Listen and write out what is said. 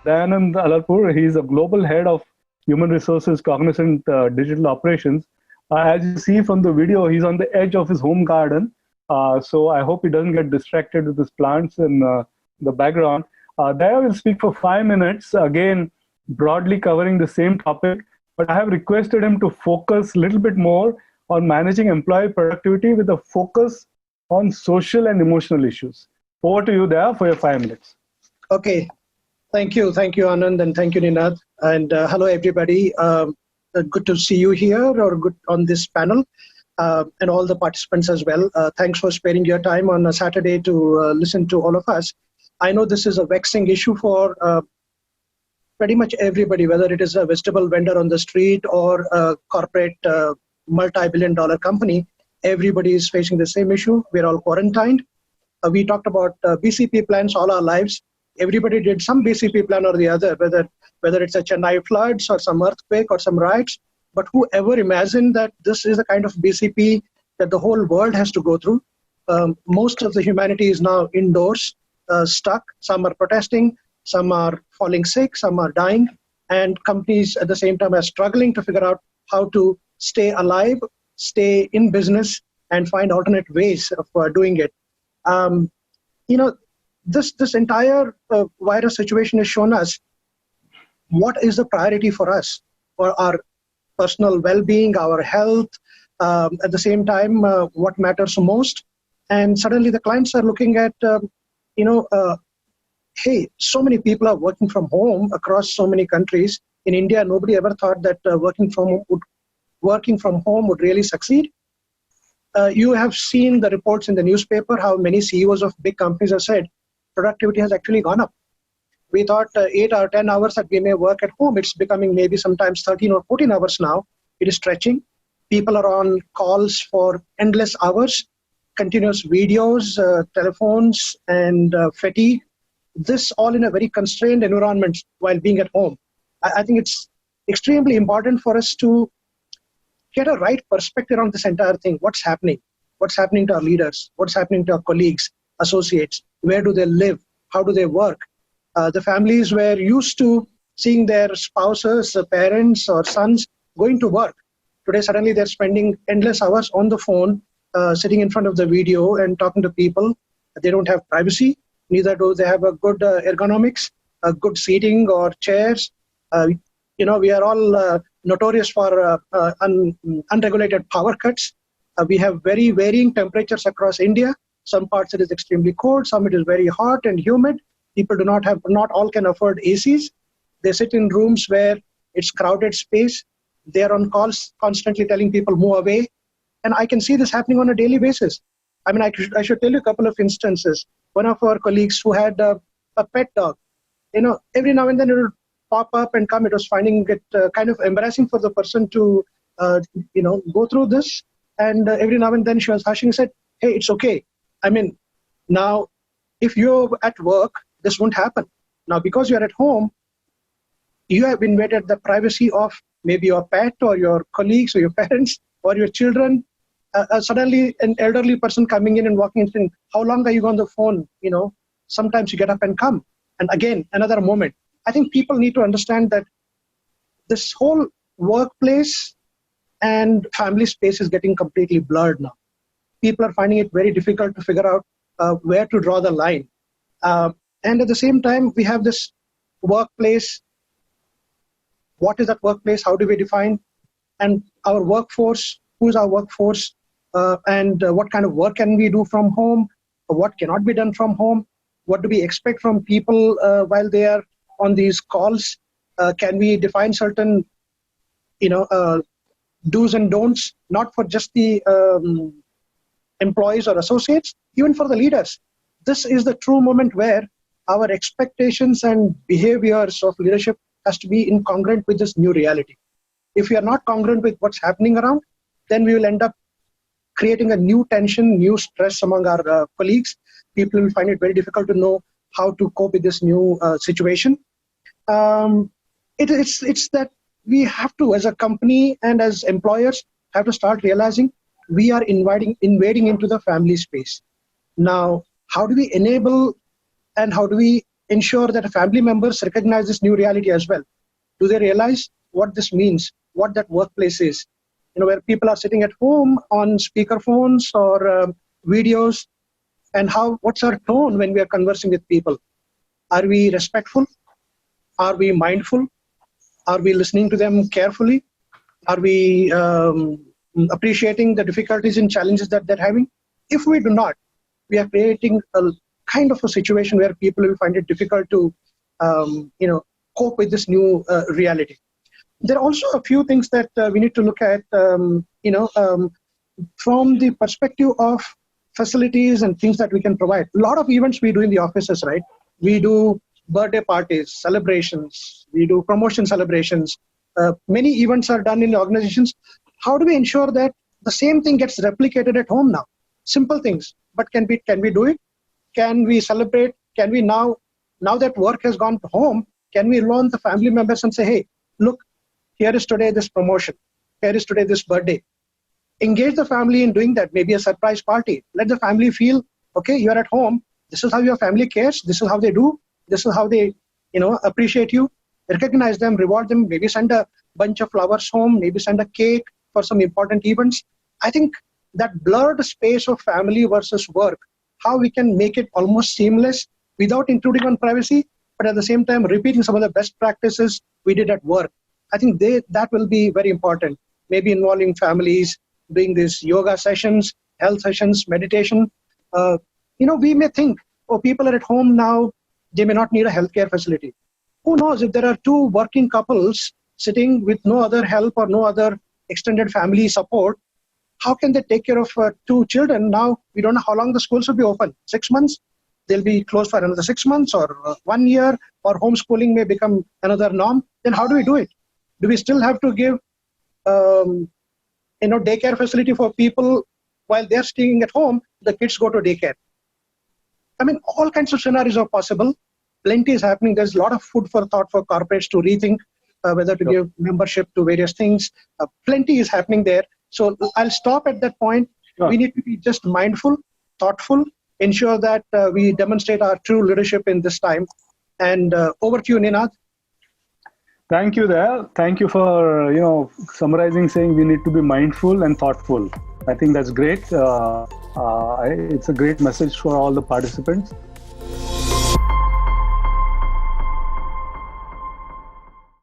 Dayanand Allapur. He's a global head of human resources, Cognizant Digital Operations. As you see from the video, he's on the edge of his home garden. So I hope he doesn't get distracted with his plants in the background. Daya will speak for 5 minutes, again, broadly covering the same topic, but I have requested him to focus a little bit more on managing employee productivity with a focus on social and emotional issues. Over to you, Daya, for your 5 minutes. Okay. Thank you, Anand, and thank you, Ninad. And hello, everybody. Good to see you here, or good on this panel, and all the participants as well. Thanks for sparing your time on a Saturday to listen to all of us. I know this is a vexing issue for pretty much everybody, whether it is a vegetable vendor on the street or a corporate multi-billion-dollar company. Everybody is facing the same issue. We're all quarantined. We talked about BCP plans all our lives. Everybody did some BCP plan or the other, whether it's a Chennai floods or some earthquake or some riots. But whoever imagined that this is the kind of BCP that the whole world has to go through? Most of the humanity is now indoors, stuck. Some are protesting, some are falling sick, some are dying. And companies at the same time are struggling to figure out how to stay alive, stay in business, and find alternate ways of doing it. This entire virus situation has shown us what is the priority for us, for our personal well-being, our health, at the same time, what matters most. And suddenly the clients are looking at, hey, so many people are working from home across so many countries. In India, nobody ever thought that working from home would really succeed. You have seen the reports in the newspaper, how many CEOs of big companies have said productivity has actually gone up. We thought 8 or 10 hours that we may work at home. It's becoming maybe sometimes 13 or 14 hours now. It is stretching. People are on calls for endless hours, continuous videos, telephones, and fatigue. This all in a very constrained environment while being at home. I think it's extremely important for us to get a right perspective on this entire thing. What's happening? What's happening to our leaders? What's happening to our colleagues, associates? Where do they live? How do they work? The families were used to seeing their spouses, parents, or sons going to work. Today, suddenly they're spending endless hours on the phone, sitting in front of the video and talking to people. They don't have privacy. Neither do they have a good ergonomics, a good seating or chairs. We are all notorious for unregulated power cuts. We have very varying temperatures across India. Some parts it is extremely cold, some it is very hot and humid. People not all can afford ACs. They sit in rooms where it's crowded space. They are on calls constantly telling people move away. And I can see this happening on a daily basis. I mean, I should tell you a couple of instances. One of our colleagues who had a pet dog, every now and then it would pop up and come. It was finding it kind of embarrassing for the person to, go through this. And every now and then she was hushing and said, hey, it's okay. I mean, now, if you're at work, this won't happen. Now, because you're at home, you have invaded the privacy of maybe your pet or your colleagues or your parents or your children. Suddenly, an elderly person coming in and walking in saying, how long are you on the phone? Sometimes you get up and come. And again, another moment. I think people need to understand that this whole workplace and family space is getting completely blurred now. People are finding it very difficult to figure out where to draw the line. And at the same time, we have this workplace. What is that workplace? How do we define? And our workforce, who is our workforce? And what kind of work can we do from home? What cannot be done from home? What do we expect from people while they are on these calls? Can we define certain, do's and don'ts, not for just the employees or associates, even for the leaders? This is the true moment where our expectations and behaviors of leadership has to be incongruent with this new reality. If we are not congruent with what's happening around, then we will end up creating a new tension, new stress among our colleagues. People will find it very difficult to know how to cope with this new situation. It's that we have to, as a company and as employers, have to start realizing we are invading into the family space. Now, how do we enable and how do we ensure that family members recognize this new reality as well? Do they realize what this means, what that workplace is? Where people are sitting at home on speaker phones or videos, and what's our tone when we are conversing with people? Are we respectful? Are we mindful? Are we listening to them carefully? Are we appreciating the difficulties and challenges that they're having? If we do not, we are creating a kind of a situation where people will find it difficult to cope with this new reality. There are also a few things that we need to look at, from the perspective of facilities and things that we can provide. A lot of events we do in the offices, right? We do birthday parties, celebrations, we do promotion celebrations. Many events are done in the organizations. How do we ensure that the same thing gets replicated at home now? Simple things, but can we do it? Can we celebrate? Can we now that work has gone home, can we loan the family members and say, hey, look, here is today this promotion, here is today this birthday. Engage the family in doing that, maybe a surprise party. Let the family feel, okay, you're at home. This is how your family cares. This is how they do. This is how they, appreciate you. Recognize them, reward them, maybe send a bunch of flowers home, maybe send a cake for some important events. I think that blurred space of family versus work, how we can make it almost seamless without intruding on privacy, but at the same time repeating some of the best practices we did at work. I think that will be very important. Maybe involving families, doing these yoga sessions, health sessions, meditation. We may think, people are at home now, they may not need a healthcare facility. Who knows, if there are two working couples sitting with no other help or no other extended family support, how can they take care of two children? Now, we don't know how long the schools will be open. 6 months? They'll be closed for another 6 months or 1 year, or homeschooling may become another norm. Then how do we do it? Do we still have to give daycare facility for people while they're staying at home? The kids go to daycare. I mean, all kinds of scenarios are possible. Plenty is happening. There's a lot of food for thought for corporates to rethink whether to give membership to various things. Plenty is happening there. So I'll stop at that point. Sure. We need to be just mindful, thoughtful, ensure that we demonstrate our true leadership in this time. And over to you, Ninad. Thank you there. Thank you for summarizing, saying we need to be mindful and thoughtful. I think that's great. It's a great message for all the participants.